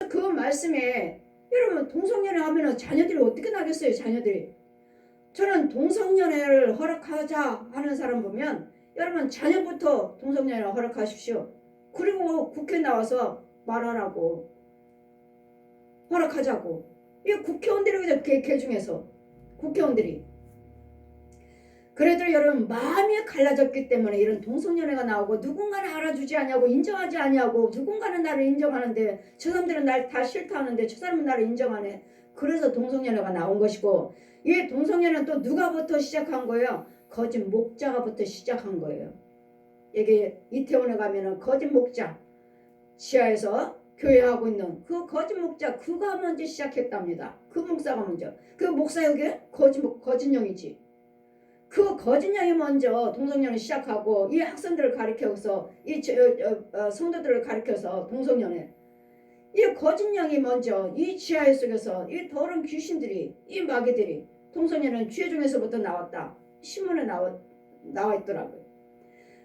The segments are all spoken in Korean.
그 말씀에 여러분 동성연애 하면은 자녀들이 어떻게 나겠어요? 자녀들이. 저는 동성연애를 허락하자 하는 사람 보면 여러분 자녀부터 동성연애 허락하십시오. 그리고 국회 나와서 말하라고. 허락하자고. 이 국회의원들이 개 중에서 국회의원들이. 그래도 여러분 마음이 갈라졌기 때문에 이런 동성연애가 나오고 누군가는 알아주지 않냐고 인정하지 않냐고 누군가는 나를 인정하는데 저 사람들은 날 다 싫다하는데 저 사람은 나를 인정하네. 그래서 동성연애가 나온 것이고 이 동성연애는 또 누가부터 시작한 거예요? 거짓 목자가부터 시작한 거예요. 이게 이태원에 가면은 거짓 목자 지하에서 교회하고 있는 그 거짓 목자 그가 먼저 시작했답니다. 그 목사가 먼저. 그 목사 여기 거짓령이지. 그 거짓령이 먼저 동성연애 시작하고 이 학생들을 가르쳐서 이 성도들을 가르쳐서 동성연애 이 거짓령이 먼저 이 지하에 속에서 이 더러운 귀신들이 이 마귀들이 동성연애는 죄 중에서부터 나왔다. 신문에 나와 있더라고요.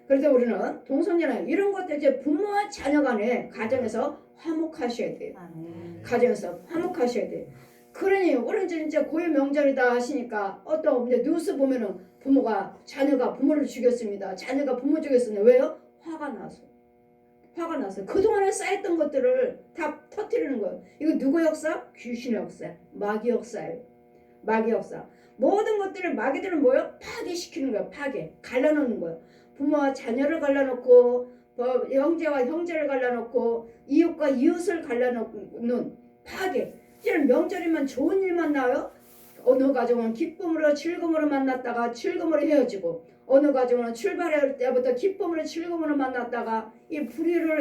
그래서 우리는 동성연애 이런 것들 이제 부모와 자녀 간에 가정에서 화목하셔야 돼요. 가정에서 화목하셔야 돼요. 그러니 우리는 진짜 고유 명절이다 하시니까 어떤 이제 뉴스 보면은 자녀가 부모를 죽였습니다. 자녀가 부모 죽였습니다. 왜요? 화가 나서 그동안에 쌓였던 것들을 다 터뜨리는 거예요. 이거 누구 역사? 귀신의 역사, 마귀 역사예요. 마귀 역사. 모든 것들을 마귀들은 뭐예요? 파괴시키는 거예요. 파괴, 갈라놓는 거예요. 부모와 자녀를 갈라놓고 형제와 형제를 갈라놓고 이웃과 이웃을 갈라놓는 파괴. 이런 명절이면 좋은 일만 나와요. 어느 가정은 기쁨으로 즐거움으로 만났다가 즐거움으로 헤어지고 어느 가정은 출발할 때부터 기쁨으로 즐거움으로 만났다가 이 불의로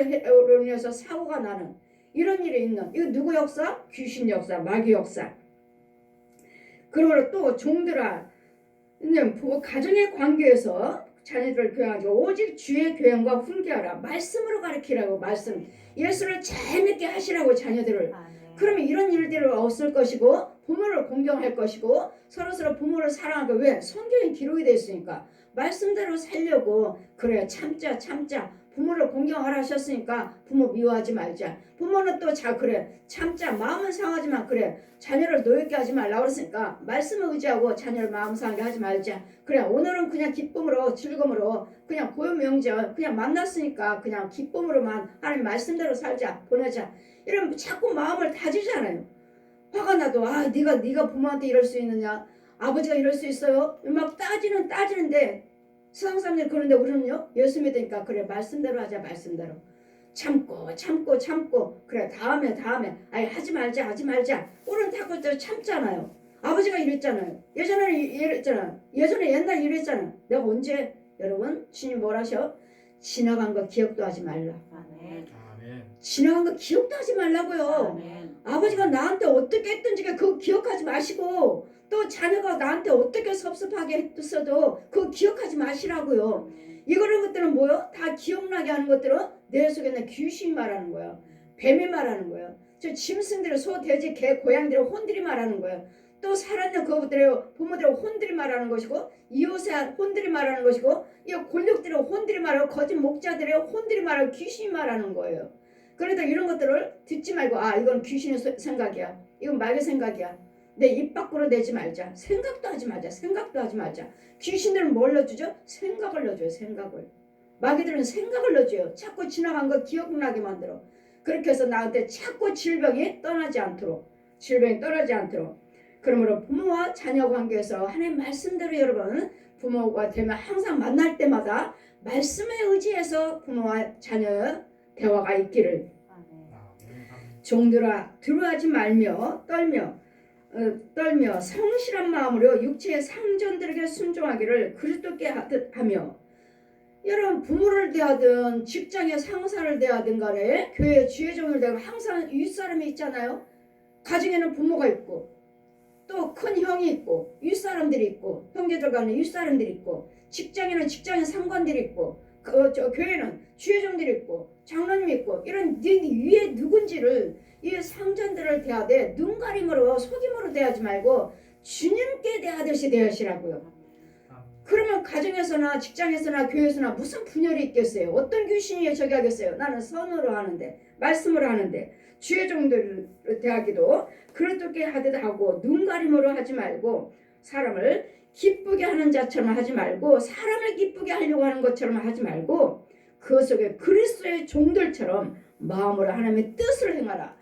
인해서 사고가 나는 이런 일이 있는 이거 누구 역사? 귀신 역사, 마귀 역사. 그리고 또 종들아 가정의 관계에서 자녀들을 교양하지 오직 주의 교양과 훈계하라. 말씀으로 가르치라고. 말씀 예수를 재밌게 하시라고 자녀들을. 그러면 이런 일들을 없을 것이고 부모를 공경할 것이고 서로서로 부모를 사랑하고 왜? 성경에 기록이 되어 있으니까 말씀대로 살려고 그래 참자 부모를 공경하라 하셨으니까 부모 미워하지 말자. 부모는 또 그래 참자 마음은 상하지만 그래 자녀를 노엽게 하지 말라고 그랬으니까 말씀을 의지하고 자녀를 마음 상하게 하지 말자. 그래 오늘은 그냥 기쁨으로 즐거움으로 그냥 고요 명절 그냥 만났으니까 그냥 기쁨으로만 하나님 말씀대로 살자 보내자. 이러면 자꾸 마음을 다지잖아요. 화가 나도 네가 부모한테 이럴 수 있느냐 아버지가 이럴 수 있어요 막 따지는데 세상 사람들이 그러는데 우리는요 예수 믿으니까 그래 말씀대로 하자. 말씀대로 참고 그래 다음에 하지 말자 우리는 자꾸 참잖아요. 아버지가 이랬잖아요. 예전에 이랬잖아요. 옛날에 이랬잖아요. 내가 언제 여러분 주님 뭘 하셔? 지나간 거 기억도 하지 말라. 아멘. 지나간 거 기억도 하지 말라고요. 아멘. 아버지가 나한테 어떻게 했든지 그거 기억하지 마시고 또 자녀가 나한테 어떻게 섭섭하게 했어도 그거 기억하지 마시라고요. 이런 것들은 뭐요? 다 기억나게 하는 것들은 내 속에 있는 귀신이 말하는 거예요. 뱀이 말하는 거예요. 저 짐승들의 소, 돼지, 개, 고양이들의 혼들이 말하는 거예요. 또 살았는 그것들의 부모들의 혼들이 말하는 것이고 이웃의 혼들이 말하는 것이고 이 권력들의 혼들이 말하고 거짓 목자들의 혼들이 말하고 귀신이 말하는 거예요. 그러니까 이런 것들을 듣지 말고 이건 귀신의 생각이야. 이건 마귀의 생각이야. 내 입 밖으로 내지 말자. 생각도 하지 말자. 귀신들은 뭘 넣어주죠? 생각을 넣어줘요. 생각을. 마귀들은 생각을 넣어줘요. 자꾸 지나간 거 기억나게 만들어. 그렇게 해서 나한테 자꾸 질병이 떠나지 않도록. 그러므로 부모와 자녀 관계에서 하나님 말씀대로 여러분 부모가 되면 항상 만날 때마다 말씀에 의지해서 부모와 자녀 대화가 있기를. 종들아 두려워하지 말며 떨며 성실한 마음으로 육체의 상전들에게 순종하기를 그리스도께 하며. 여러분 부모를 대하든 직장의 상사를 대하든 간에 교회의 주의종을 대하든 항상 윗사람이 있잖아요. 가정에는 부모가 있고 또 큰 형이 있고 윗사람들이 있고 형제들 간에 윗사람들이 있고 직장에는 직장의 상관들이 있고 교회는 주의종들이 있고 장로님이 있고 이런 위에 누군지를 이 상전들을 대하되 눈가림으로 속임으로 대하지 말고 주님께 대하듯이 대하시라고요. 그러면 가정에서나 직장에서나 교회에서나 무슨 분열이 있겠어요? 어떤 귀신이 저기 하겠어요? 나는 선으로 하는데 말씀으로 하는데 주의 종들 대하기도 그렇게 하듯 하고 눈 가림으로 하지 말고 사람을 기쁘게 하는 자처럼 하지 말고 사람을 기쁘게 하려고 하는 것처럼 하지 말고 그 속에 그리스도의 종들처럼 마음으로 하나님의 뜻을 행하라.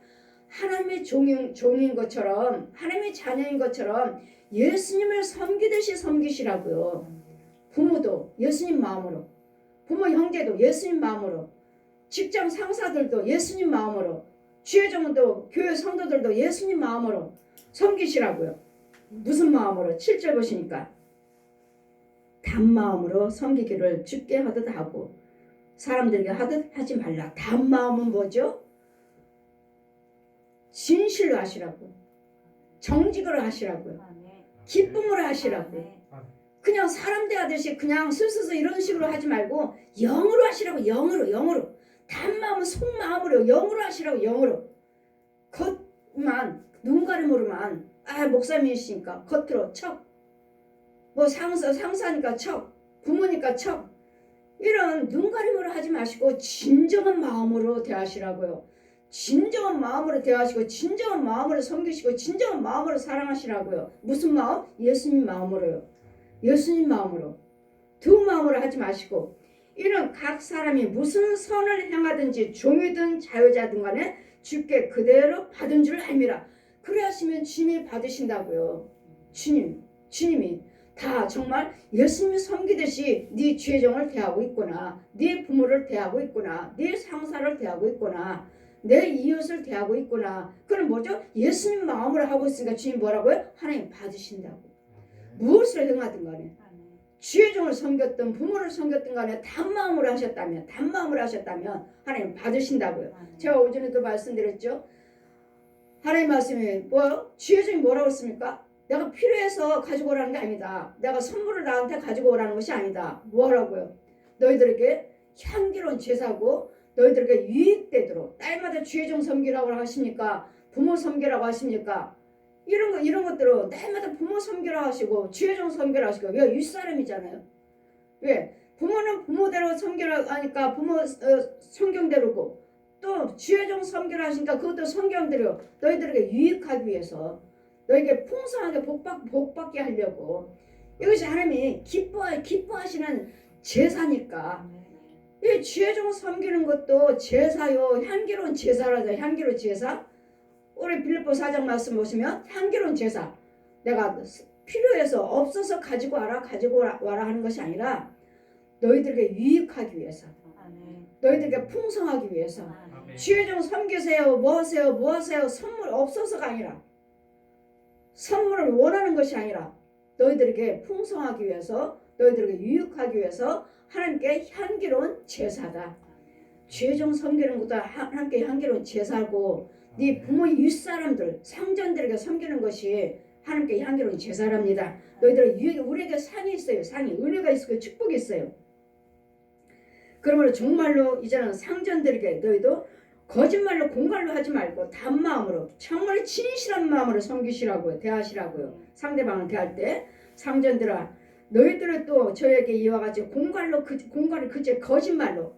하나님의 종인 것처럼 하나님의 자녀인 것처럼 예수님을 섬기듯이 섬기시라고요. 부모도 예수님 마음으로, 부모 형제도 예수님 마음으로, 직장 상사들도 예수님 마음으로, 주의 종도 교회 성도들도 예수님 마음으로 섬기시라고요. 무슨 마음으로? 7절 보시니까 단마음으로 섬기기를 주께 하듯 하고 사람들에게 하듯 하지 말라. 단마음은 뭐죠? 진실로 하시라고, 정직으로 하시라고요, 기쁨으로 하시라고. 그냥 사람 대하듯이 그냥 슬슬 이런 식으로 하지 말고 영으로 하시라고. 영으로 단마음은 속마음으로 영으로 하시라고. 영으로. 겉만 눈가림으로만 목사님이시니까 겉으로 척, 뭐 상사니까 척, 부모니까 척, 이런 눈가림으로 하지 마시고 진정한 마음으로 대하시라고요. 진정한 마음으로 대하시고 진정한 마음으로 섬기시고 진정한 마음으로 사랑하시라고요. 무슨 마음? 예수님 마음으로요. 예수님 마음으로. 두 마음으로 하지 마시고 이는 각 사람이 무슨 선을 행하든지 종이든 자유자든 간에 주께 그대로 받은 줄 알미라. 그래 하시면 주님이 받으신다고요. 주님이 다 정말 예수님이 섬기듯이 네 주의 종을 대하고 있구나, 네 부모를 대하고 있구나, 네 상사를 대하고 있구나, 내 이웃을 대하고 있구나. 그럼 뭐죠? 예수님 마음으로 하고 있으니까 주님 뭐라고요? 하나님 받으신다고. 무엇을 행하든 간에 주의 종을 섬겼든 부모를 섬겼든 간에 단마음으로 하셨다면 하나님 받으신다고요. 제가 오전에도 말씀드렸죠. 하나님 말씀이 뭐요? 주의 종이 뭐라고 했습니까? 내가 필요해서 가지고 오라는 게 아니다. 내가 선물을 나한테 가지고 오라는 것이 아니다. 뭐라고요? 너희들에게 향기로운 제사고 너희들에게 유익되도록 딸마다 주의 종 섬기라고 하십니까? 부모 섬기라고 하십니까? 이런 것들은 날마다 부모 섬기라 하시고 주의 종 섬기라 하시고. 왜? 윗사람이잖아요. 왜? 부모는 부모대로 섬기라 하니까 부모 성경대로고 또 주의 종 섬기라 하시니까 그것도 성경대로 너희들에게 유익하기 위해서 너에게 풍성하게 복받게 하려고. 이것이 하나님이 기뻐하시는 제사니까. 이 주의 종 섬기는 것도 제사요. 향기로운 제사라죠. 향기로운 제사. 우리 빌립보 4장 말씀 보시면 향기로운 제사. 내가 필요해서 없어서 가지고 와라 하는 것이 아니라 너희들에게 유익하기 위해서, 너희들에게 풍성하기 위해서. 주의 종 섬기세요. 뭐 하세요. 선물 없어서가 아니라, 선물을 원하는 것이 아니라 너희들에게 풍성하기 위해서, 너희들에게 유익하기 위해서 하나님께 향기로운 제사다. 주의 종 섬기는 것도 하나님께 향기로운 제사고 네 부모의 윗사람들 상전들에게 섬기는 것이 하나님께 향기로운 제사랍니다. 너희들은 우리에게 상이 있어요. 상이 은혜가 있고 축복이 있어요. 그러므로 정말로 이제는 상전들에게 너희도 거짓말로 공갈로 하지 말고 단마음으로 정말 진실한 마음으로 섬기시라고요. 대하시라고요. 상대방을 대할 때 상전들아 너희들은 또 저에게 이와 같이 공갈을 그제 거짓말로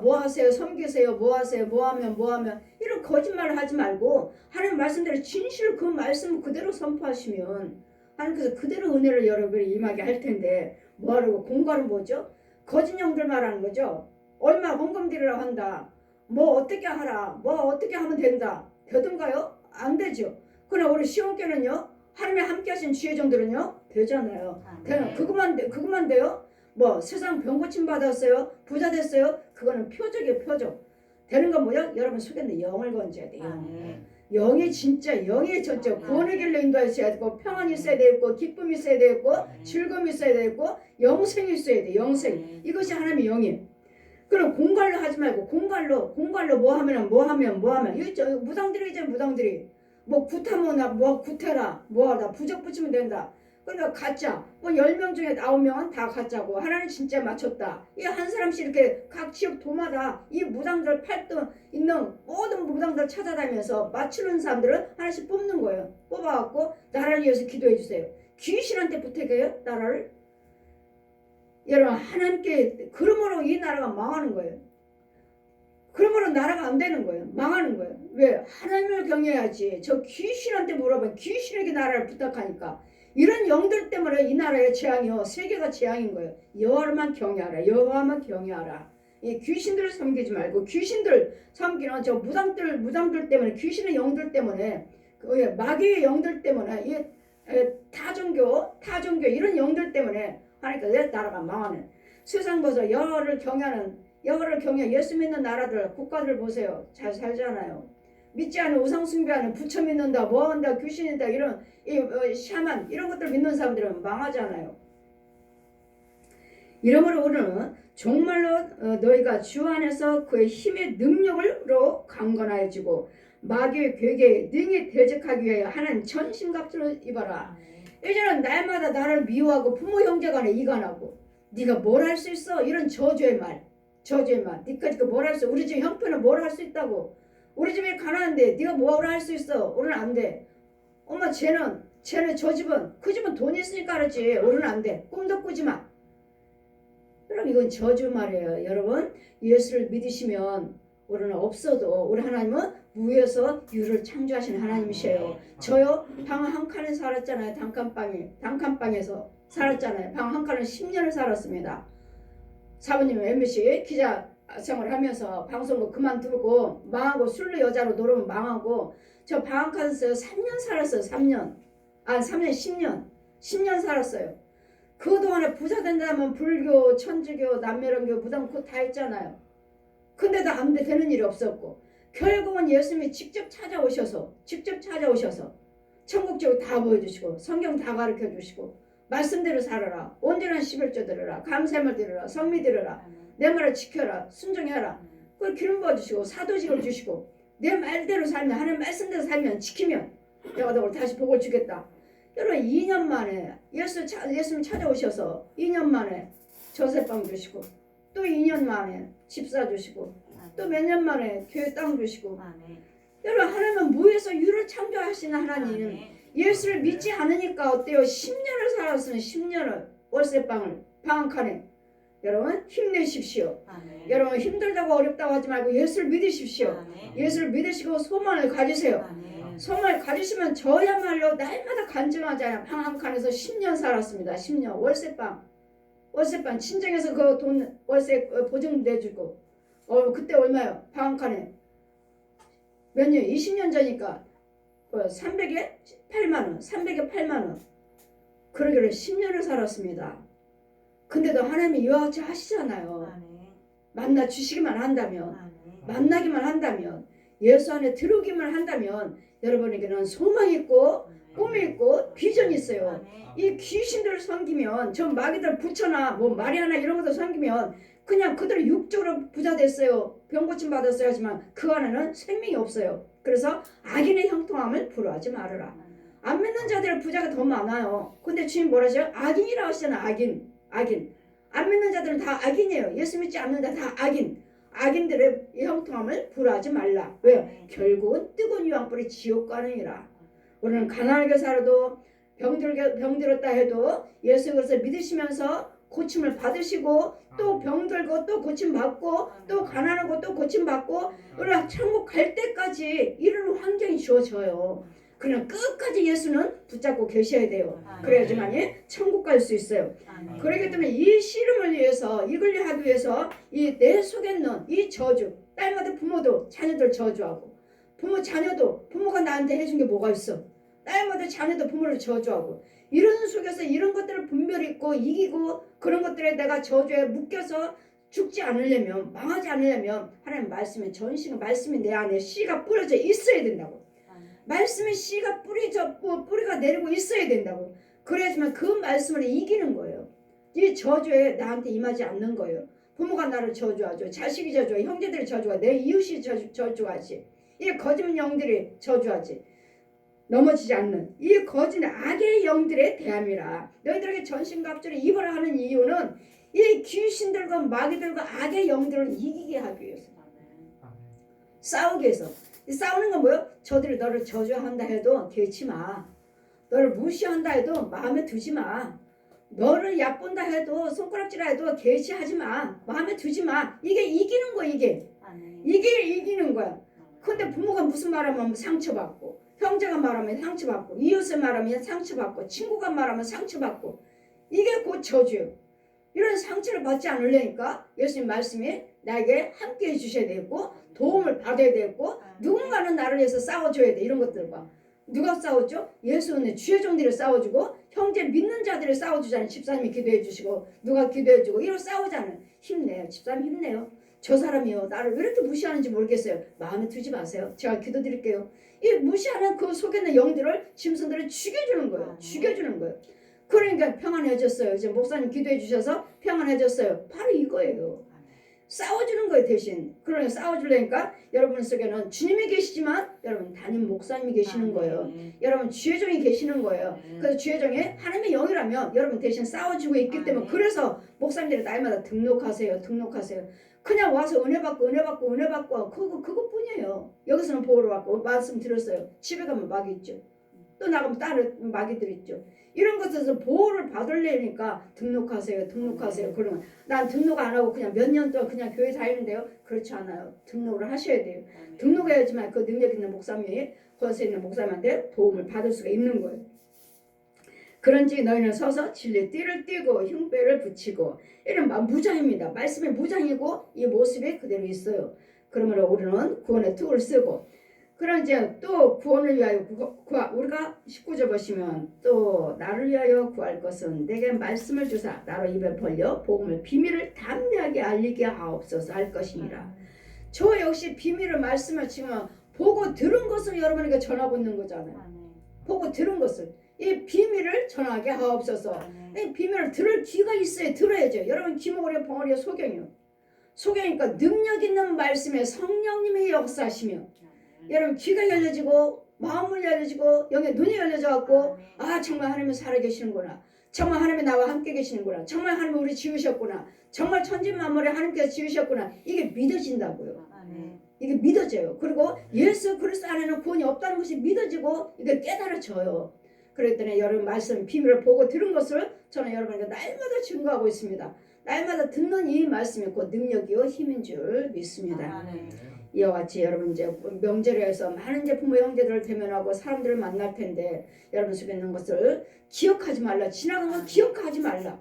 뭐 하세요? 섬기세요. 뭐 하세요? 뭐 하면 이런 거짓말을 하지 말고 하나님 말씀대로 진실 그 말씀 그대로 선포하시면 하나님께서 그대로 은혜를 여러분이 임하게 할 텐데 뭐하라고? 공갈은 뭐죠? 거짓형들 말하는 거죠. 얼마 헌금 드리라고 한다. 뭐 어떻게 하라. 뭐 어떻게 하면 된다. 되던가요? 안 되죠. 그러나 우리 시온교는요. 하나님의 함께 하신 주의 종들은요. 되잖아요. 그것만 돼요? 뭐 세상 병 고침 받았어요? 부자 됐어요? 그거는 표적이에요. 표적. 되는 건 뭐야? 여러분 속에 영을 건져야 돼요. 영이 진짜 영이 전체 구원의 길로 인도하셔야 되고 평안이 있어야 되고 기쁨이 있어야 되고 즐거움이 있어야 되고 영생이 있어야 돼. 영생. 이것이 하나님의 영이에요. 그럼 공갈로 하지 말고 공갈로 뭐 하면 이 무당들이 뭐 굿하면 뭐 굿해라 뭐 하다 부적 붙이면 된다. 그러니까 가짜. 뭐 10명 중에 9명은 다 가짜고 하나는 진짜 맞췄다. 이 한 사람씩 이렇게 각 지역 도마다 이 무당들 팔도 있는 모든 무당들 찾아다니면서 맞추는 사람들을 하나씩 뽑는 거예요. 뽑아갖고 나라를 위해서 기도해 주세요. 귀신한테 부탁해요. 나라를. 여러분 하나님께 그러므로 이 나라가 망하는 거예요. 그러면 나라가 안 되는 거예요. 망하는 거예요. 왜? 하나님을 경외해야지. 저 귀신한테 물어봐. 귀신에게 나라를 부탁하니까. 이런 영들 때문에 이 나라의 재앙이요. 세계가 재앙인 거예요. 여호와만 경외하라. 여호와만 경외하라. 이 귀신들을 섬기지 말고 귀신들 섬기는 저 무당들 때문에 귀신의 영들 때문에 마귀의 영들 때문에 이 타종교 이런 영들 때문에 하니까 내 나라가 망하네. 세상 보서 여호와를 경외 예수 믿는 나라들 국가들 보세요. 잘 살잖아요. 믿지 않은 우상 숭배하는 부처 믿는다 뭐한다 귀신이다 이런 샤만 이런 것들 믿는 사람들은 망하잖아요. 이러므로 우리는 정말로 너희가 주 안에서 그의 힘의 능력으로 강건하여지고 마귀의 괴계에 능히 대적하기 위하여 하나님 전신갑주를 입어라. 이제는 날마다 나를 미워하고 부모 형제 간에 이간하고 네가 뭘 할 수 있어? 이런 저주의 말. 니까지 뭘 할 수 있어? 우리 집 형편은 뭘 할 수 있다고? 우리 집이 가난한데 네가 뭘 할 수 있어? 우리는 안 돼. 엄마 쟤는 저 집은 그 집은 돈이 있으니까 그렇지. 우리는 안 돼. 꿈도 꾸지 마. 그럼 이건 저주 말이에요. 여러분 예수를 믿으시면 우리는 없어도 우리 하나님은 무에서 유를 창조하신 하나님이세요. 저요 방 한 칸에 살았잖아요. 단칸방에서 살았잖아요. 방 한 칸에 10년을 살았습니다. 사부님 MBC 기자 생활을 하면서 방송국 그만두고 망하고 술로 여자로 놀으면 망하고 저 방 한 칸에서 3년 살았어요. 3년 10년 살았어요. 그동안에 부자 된다면 불교, 천주교, 남매론교, 무당교 다 했잖아요. 근데도 안 되는 일이 없었고 결국은 예수님이 직접 찾아오셔서 천국지옥 다 보여주시고 성경 다 가르쳐주시고 말씀대로 살아라. 온전한 11조 들으라. 감사함을 들으라. 성미 들으라. 내 말을 지켜라. 순종해라. 그걸 기름 부어주시고 사도직을 주시고 내 말대로 살면 하나님 말씀대로 살면 지키면 내가 너를 다시 복을 주겠다. 여러분 2년 만에 예수님 찾아오셔서 2년 만에 저세방 주시고 또 2년 만에 집 사주시고 또 몇 년 만에 교회 땅 주시고 여러분 하나님은 무에서 유를 창조하시는 하나님 예수를 믿지 않으니까 어때요? 10년을 살았으면 10년을 월세방을 방 한 칸에 여러분 힘내십시오. 여러분 힘들다고 어렵다고 하지 말고 예수를 믿으십시오. 예수를 믿으시고 소망을 가지세요. 소망을 가지시면 저야말로 날마다 간증하잖아요. 방 한 칸에서 10년 살았습니다. 10년 월세방 친정에서 그 돈 월세 보증 내주고 그때 얼마요? 방 한 칸에 몇 년? 20년 전이니까 300에 8만원 300에 8만원 그러기를 10년을 살았습니다. 근데도 하나님이 이와 같이 하시잖아요. 만나 주시기만 한다면 만나기만 한다면 예수 안에 들어오기만 한다면 여러분에게는 소망이 있고 꿈이 있고 비전이 있어요. 이 귀신들을 섬기면 저 마귀들 부처나 뭐 마리아나 이런 것들 섬기면 그냥 그들 육적으로 부자 됐어요. 병고침 받았어요. 하지만 그 안에는 생명이 없어요. 그래서 악인의 형통함을 부러워하지 말아라. 안 믿는 자들의 부자가 더 많아요. 근데 주님 뭐라 하셔요? 악인이라고 하시잖아요. 악인. 안 믿는 자들은 다 악인이에요. 예수 믿지 않는 자 다 악인. 악인들의 형통함을 부러워하지 말라. 왜요? 결국은 뜨거운 유황불이 지옥 가느니라. 우리는 가난하게 살아도 병들었다 해도 예수 그리스도 믿으시면서 고침을 받으시고 또 병들고 또 고침 받고 또 가난하고 또 고침 받고 우리가 천국 갈 때까지 이런 환경이 주어져요. 그냥 끝까지 예수는 붙잡고 계셔야 돼요. 그래야지만이 천국 갈 수 있어요. 그렇기 때문에 이 씨름을 위해서 이걸 하기 위해서 이 내 속에 있는 이 저주 딸마다 부모도 자녀들 저주하고 부모가 나한테 해준 게 뭐가 있어. 딸마다 자녀도 부모를 저주하고 이런 속에서 이런 것들을 분별있고 이기고 그런 것들에 내가 저주에 묶여서 죽지 않으려면 망하지 않으려면 하나님 말씀에 전신은 말씀이 내 안에 씨가 뿌려져 있어야 된다고. 말씀의 씨가 뿌리가 내리고 있어야 된다고. 그래야지만 그 말씀을 이기는 거예요. 이 저주에 나한테 임하지 않는 거예요. 부모가 나를 저주하죠. 자식이 저주하고 형제들이 저주하고 내 이웃이 저주하지. 이 거짓 영들이 저주하지. 넘어지지 않는 이 거짓 악의 영들의 대함이라. 너희들에게 전신갑주를 입어라 하는 이유는 이 귀신들과 마귀들과 악의 영들을 이기게 하기 위해서. 싸우기 위해서. 싸우는 건 뭐예요? 저들이 너를 저주한다 해도 개치 마. 너를 무시한다 해도 마음에 두지 마. 너를 얕본다 해도 손가락질하 해도 개치하지 마. 마음에 두지 마. 이게 이기는 거 이게. 아멘. 이게 이기는 거야. 근데 부모가 무슨 말하면 상처받고, 형제가 말하면 상처받고, 이웃이 말하면 상처받고, 친구가 말하면 상처받고, 이게 곧 저주예요. 이런 상처를 받지 않으려니까 예수님 말씀이 나에게 함께 해주셔야 되고 도움을 받아야 되고 누군가는 나를 위해서 싸워줘야 돼. 이런 것들과 누가 싸웠죠? 예수는 주의 종들을 싸워주고 형제 믿는 자들을 싸워주잖아요. 집사님이 기도해 주시고 누가 기도해 주고 이런 싸우잖아요. 힘내요. 집사님 힘내요. 저 사람이요 나를 왜 이렇게 무시하는지 모르겠어요. 마음에 두지 마세요. 제가 기도드릴게요. 이 무시하는 그 속에 있는 영들을 짐승들을 죽여주는 거예요. 죽여주는 거예요. 그러니까 평안해졌어요. 이제 목사님 기도해 주셔서 평안해졌어요. 바로 이거예요. 싸워주는 거예요 대신. 그러니까 싸워주려니까 여러분 속에는 주님이 계시지만 여러분 담임 목사님이 계시는 거예요. 여러분 주의 종이 계시는 거예요. 그래서 주의 종이 하나님의 영이라면 여러분 대신 싸워주고 있기 때문에 그래서 목사님들이 날마다 등록하세요. 그냥 와서 은혜 받고 그것뿐이에요. 여기서는 보호를 받고 말씀 들었어요. 집에 가면 막이 있죠. 또 나가면 다른 마귀들 있죠. 이런 것에서 보호를 받으려니까 등록하세요. 그러면 난 등록 안 하고 그냥 몇 년 동안 그냥 교회 다니는데요. 그렇지 않아요. 등록을 하셔야 돼요. 등록해야지만 그 능력 있는 목사님이 권세 있는 목사님한테 도움을 받을 수가 있는 거예요. 그런지 너희는 서서 진리의 띠를 띠고 흉배를 붙이고 이런 무장입니다. 말씀의 무장이고 이 모습이 그대로 있어요. 그러므로 우리는 구원의 툴을 쓰고 그런 이제 또 구원을 위하여 우리가 19절 보시면 또 나를 위하여 구할 것은 내게 말씀을 주사 나로 입을 벌려 복음을 비밀을 담대하게 알리게 하옵소서 할 것이니라. 저 역시 비밀을 말씀을 지금 보고 들은 것을 여러분에게 전하고 있는 거잖아요. 보고 들은 것을 이 비밀을 전하게 하옵소서. 이 비밀을 들을 귀가 있어야 들어야죠. 여러분 귀머거리와 벙어리와 소경이니까 능력 있는 말씀에 성령님의 역사하시며 여러분 귀가 열려지고 마음을 열려지고 영의 눈이 열려져 갖고 아 정말 하나님은 살아계시는구나. 정말 하나님이 나와 함께 계시는구나. 정말 하나님이 우리 지으셨구나. 정말 천지만물에 하나님께서 지으셨구나. 이게 믿어진다고요. 이게 믿어져요. 그리고 예수 그리스도 안에는 구원이 없다는 것이 믿어지고 이게 깨달아져요. 그랬더니 여러분 말씀 비밀을 보고 들은 것을 저는 여러분에게 날마다 증거하고 있습니다. 날마다 듣는 이 말씀이 곧 능력이요 힘인 줄 믿습니다. 이와 같이 여러분 이제 명절에 해서 많은 이제 부모 형제들을 대면하고 사람들을 만날 텐데 여러분 속에 있는 것을 기억하지 말라. 지나간 건 기억하지 말라.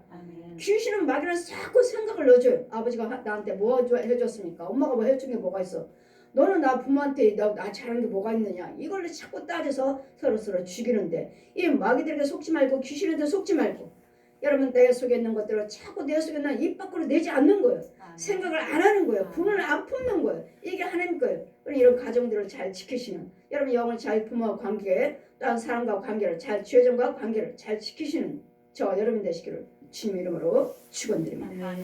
귀신은 마귀는 자꾸 생각을 넣어줘요. 아버지가 나한테 뭐 해줬습니까? 엄마가 뭐 해준 게 뭐가 있어? 너는 나 부모한테 나 잘한 게 뭐가 있느냐? 이걸 자꾸 따져서 서로 죽이는데 이 마귀들에게 속지 말고 귀신한테 속지 말고 여러분 내 속에 있는 것들을 자꾸 내 속에 있는 입 밖으로 내지 않는 거예요. 생각을 안 하는 거예요. 분을 안 품는 거예요. 이게 하나님 거예요. 이런 가정들을 잘 지키시는 여러분 영을 잘 부모와 관계 또한 사람과 관계를 잘 주여정과 관계를 잘 지키시는 저 여러분 되시기를 주님 이름으로 축원드립니다.